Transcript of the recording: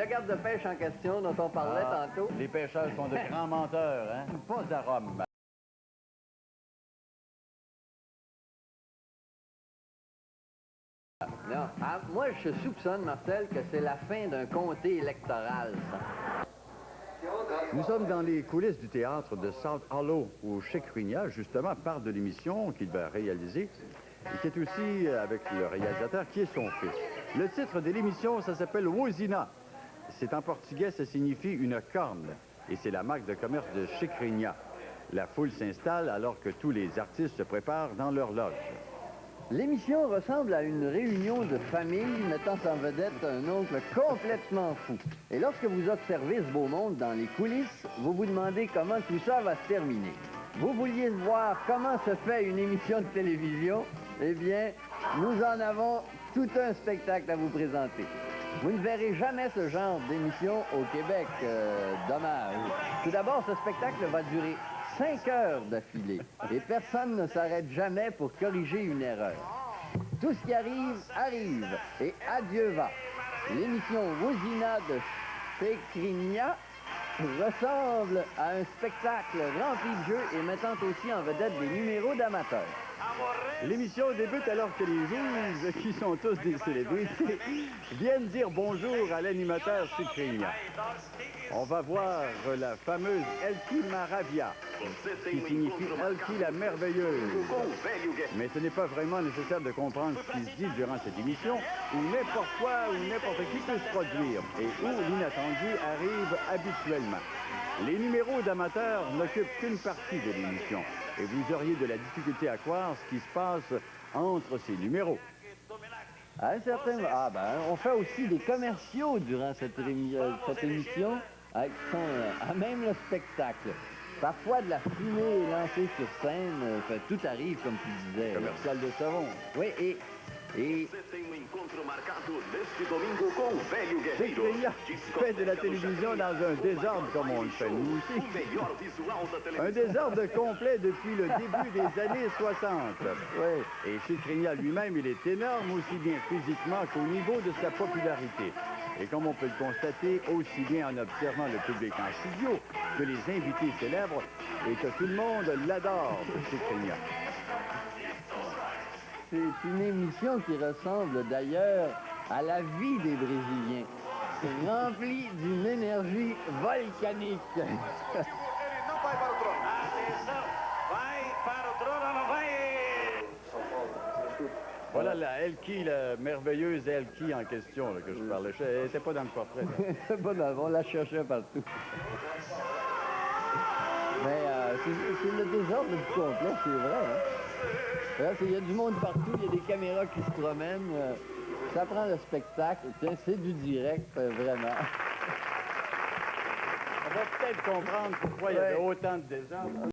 le garde de pêche en question dont on parlait tantôt. Les pêcheurs sont de grands menteurs, hein? Pas à Rome. Non, moi, je soupçonne, Marcel, que c'est la fin d'un comté électoral, ça. Nous sommes dans les coulisses du théâtre de South Hollow, où Chick-Rignat, justement, parle de l'émission qu'il va réaliser, et qui est aussi avec le réalisateur, qui est son fils. Le titre de l'émission, ça s'appelle Wozina. C'est en portugais, ça signifie une corne, et c'est la marque de commerce de Chick-Rignat. La foule s'installe alors que tous les artistes se préparent dans leur loge. L'émission ressemble à une réunion de famille mettant en vedette un oncle complètement fou. Et lorsque vous observez ce beau monde dans les coulisses, vous vous demandez comment tout ça va se terminer. Vous vouliez voir comment se fait une émission de télévision? Eh bien, nous en avons tout un spectacle à vous présenter. Vous ne verrez jamais ce genre d'émission au Québec. Dommage. Tout d'abord, ce spectacle va durer 5 heures d'affilée et personne ne s'arrête jamais pour corriger une erreur. Tout ce qui arrive, arrive et adieu va. L'émission Wozina de Chick-Rignat ressemble à un spectacle rempli de jeux et mettant aussi en vedette des numéros d'amateurs. L'émission débute alors que les juges, qui sont tous des célébrités, viennent dire bonjour à l'animateur Chick-Rignat. On va voir la fameuse Elkie Maravilla, qui signifie Elkie la merveilleuse. Mais ce n'est pas vraiment nécessaire de comprendre ce qui se dit durant cette émission, où n'importe quoi ou n'importe qui peut se produire, et où l'inattendu arrive habituellement. Les numéros d'amateurs n'occupent qu'une partie de l'émission, et vous auriez de la difficulté à croire ce qui se passe entre ces numéros. À un certain... on fait aussi des commerciaux durant cette émission, qui sont à même le spectacle. Parfois, de la fumée est lancée sur scène, tout arrive, comme tu disais. Commercial de savon. Oui, et Chick-Rignat fait de la télévision dans un désordre comme on le fait nous aussi. Un désordre complet depuis le début des années 60. oui. Et Chick-Rignat lui-même, il est énorme aussi bien physiquement qu'au niveau de sa popularité. Et comme on peut le constater, aussi bien en observant le public en studio que les invités célèbres, et que tout le monde l'adore, Chick-Rignat. C'est une émission qui ressemble d'ailleurs à la vie des Brésiliens. C'est rempli d'une énergie volcanique. Voilà la Elkie, la merveilleuse Elkie en question là, que je parlais. Elle n'était pas dans le portrait. On la cherchait partout. Mais c'est le désordre du complet, c'est vrai. Hein? Il y a du monde partout, il y a des caméras qui se promènent. Ça prend le spectacle. C'est du direct, vraiment. On va peut-être comprendre pourquoi il y avait autant de désordre.